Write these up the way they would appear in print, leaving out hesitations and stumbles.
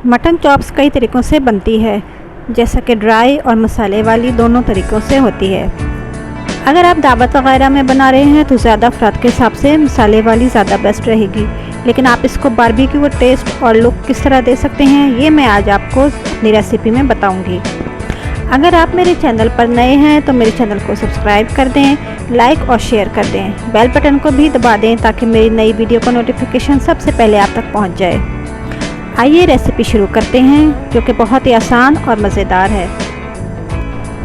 Mutton chops कई तरीक़ों से बनती है, जैसा कि ड्राई और मसाले वाली दोनों तरीक़ों से होती है। अगर आप दावत वगैरह में बना रहे हैं तो ज़्यादा अफराद के हिसाब से मसाले वाली ज़्यादा बेस्ट रहेगी, लेकिन आप इसको बारबेक्यू टेस्ट और लुक किस तरह दे सकते हैं ये मैं आज आपको अपनी रेसिपी में बताऊंगी। अगर आप मेरे चैनल पर नए हैं तो मेरे चैनल को सब्सक्राइब कर दें, लाइक और शेयर कर दें, बेल बटन को भी दबा दें ताकि मेरी नई वीडियो का नोटिफिकेशन सबसे पहले आप तक पहुंच जाए। आइए रेसिपी शुरू करते हैं, जो कि बहुत ही आसान और मज़ेदार है।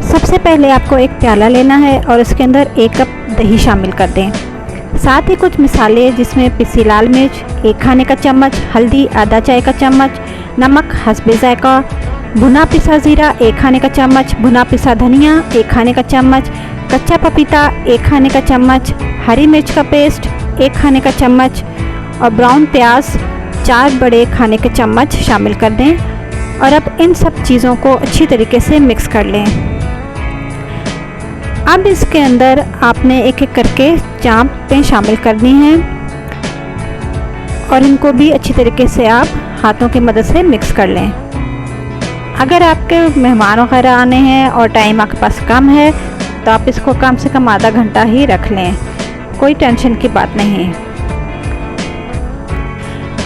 सबसे पहले आपको एक प्याला लेना है और इसके अंदर 1 कप दही शामिल कर दें। साथ ही कुछ मसाले जिसमें पिसी लाल मिर्च 1 खाने का चम्मच, हल्दी आधा चाय का चम्मच, नमक हस्बे जायका, भुना पिसा ज़ीरा 1 खाने का चम्मच, भुना पिसा धनिया 1 खाने का चम्मच, कच्चा पपीता 1 खाने का चम्मच, हरी मिर्च का पेस्ट 1 खाने का चम्मच और ब्राउन प्याज 4 बड़े खाने के चम्मच शामिल कर दें। और अब इन सब चीज़ों को अच्छी तरीके से मिक्स कर लें। अब इसके अंदर आपने एक एक करके चांपें शामिल करनी हैं और इनको भी अच्छी तरीके से आप हाथों की मदद से मिक्स कर लें। अगर आपके मेहमान वगैरह आने हैं और टाइम आपके पास कम है तो आप इसको कम से कम आधा घंटा ही रख लें, कोई टेंशन की बात नहीं।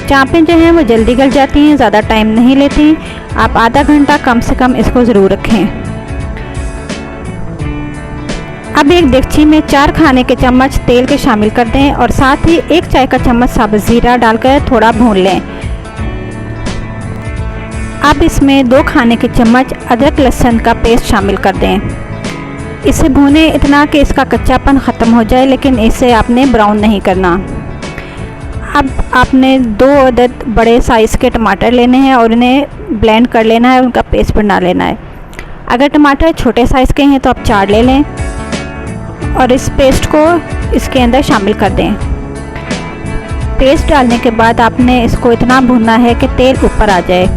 चांपें जो हैं वो जल्दी गल जाती हैं, ज़्यादा टाइम नहीं लेती। आप आधा घंटा कम से कम इसको ज़रूर रखें। अब एक देगची में 4 खाने के चम्मच तेल के शामिल कर दें और साथ ही 1 चाय का चम्मच साबुत ज़ीरा डालकर थोड़ा भून लें। अब इसमें 2 खाने के चम्मच अदरक लहसुन का पेस्ट शामिल कर दें। इसे भूनें इतना कि इसका कच्चापन ख़त्म हो जाए, लेकिन इसे आपने ब्राउन नहीं करना। अब आपने 2 अदद बड़े साइज़ के टमाटर लेने हैं और इन्हें ब्लेंड कर लेना है, उनका पेस्ट बना लेना है। अगर टमाटर छोटे साइज़ के हैं तो आप 4 ले लें और इस पेस्ट को इसके अंदर शामिल कर दें। पेस्ट डालने के बाद आपने इसको इतना भूनना है कि तेल ऊपर आ जाए।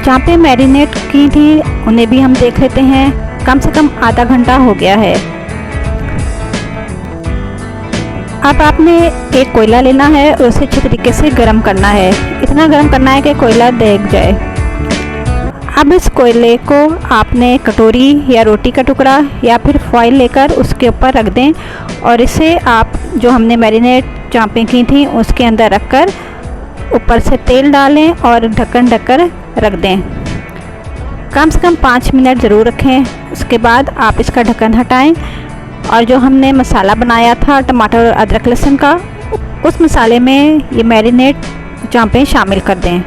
चांपें मैरिनेट की थी, उन्हें भी हम देख लेते हैं। कम से कम आधा घंटा हो गया है। अब आपने एक कोयला लेना है और उसे अच्छे तरीके से गर्म करना है, इतना गर्म करना है कि कोयला देग जाए। अब इस कोयले को आपने कटोरी या रोटी का टुकड़ा या फिर फॉइल लेकर उसके ऊपर रख दें और इसे आप जो हमने मैरिनेट चांपें की थी उसके अंदर रखकर ऊपर से तेल डालें और ढक्कन ढककर रख दें। कम से कम 5 मिनट ज़रूर रखें। उसके बाद आप इसका ढक्कन हटाएं और जो हमने मसाला बनाया था टमाटर और अदरक लहसुन का, उस मसाले में ये मैरिनेट चांपें शामिल कर दें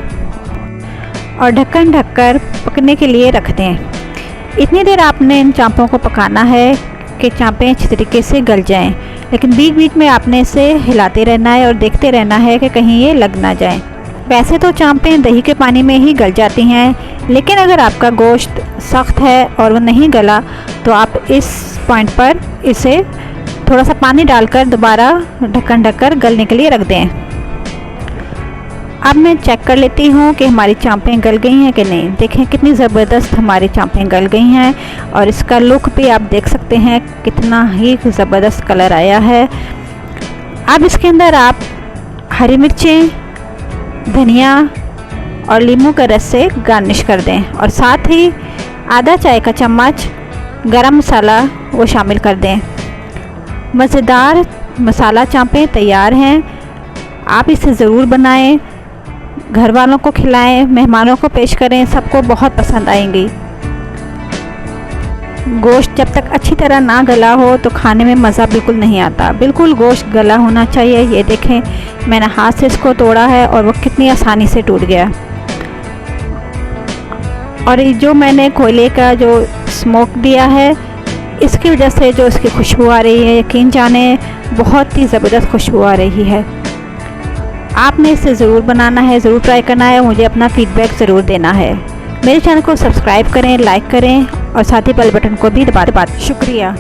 और ढक्कन ढककर पकने के लिए रख दें। इतनी देर आपने इन चांपों को पकाना है कि चांपें अच्छी तरीके से गल जाएं, लेकिन बीच बीच में आपने इसे हिलाते रहना है और देखते रहना है कि कहीं ये लग ना जाए। वैसे तो चांपें दही के पानी में ही गल जाती हैं, लेकिन अगर आपका गोश्त सख्त है और वो नहीं गला तो आप इस पॉइंट पर इसे थोड़ा सा पानी डालकर दोबारा ढक्कन ढककर गलने के लिए रख दें। अब मैं चेक कर लेती हूँ कि हमारी चांपें गल गई हैं कि नहीं। देखें कितनी ज़बरदस्त हमारी चांपें गल गई हैं और इसका लुक भी आप देख सकते हैं कितना ही ज़बरदस्त कलर आया है। अब इसके अंदर आप हरी मिर्चें, धनिया और नींबू का रस से गार्निश कर दें और साथ ही आधा चाय का चम्मच गरम मसाला वो शामिल कर दें। मज़ेदार मसाला चांपें तैयार हैं। आप इसे ज़रूर बनाएं, घर वालों को खिलाएं, मेहमानों को पेश करें, सबको बहुत पसंद आएंगी। गोश्त जब तक अच्छी तरह ना गला हो तो खाने में मज़ा बिल्कुल नहीं आता। बिल्कुल गोश्त गला होना चाहिए। ये देखें मैंने हाथ से इसको तोड़ा है और वो कितनी आसानी से टूट गया। और ये जो मैंने कोयले का जो स्मोक दिया है इसकी वजह से जो इसकी खुशबू आ रही है, यकीन जाने बहुत ही ज़बरदस्त खुशबू आ रही है। आपने इसे ज़रूर बनाना है, ज़रूर ट्राई करना है, मुझे अपना फीडबैक ज़रूर देना है। मेरे चैनल को सब्सक्राइब करें, लाइक करें और साथ ही बेल बटन को भी दबा दें। शुक्रिया।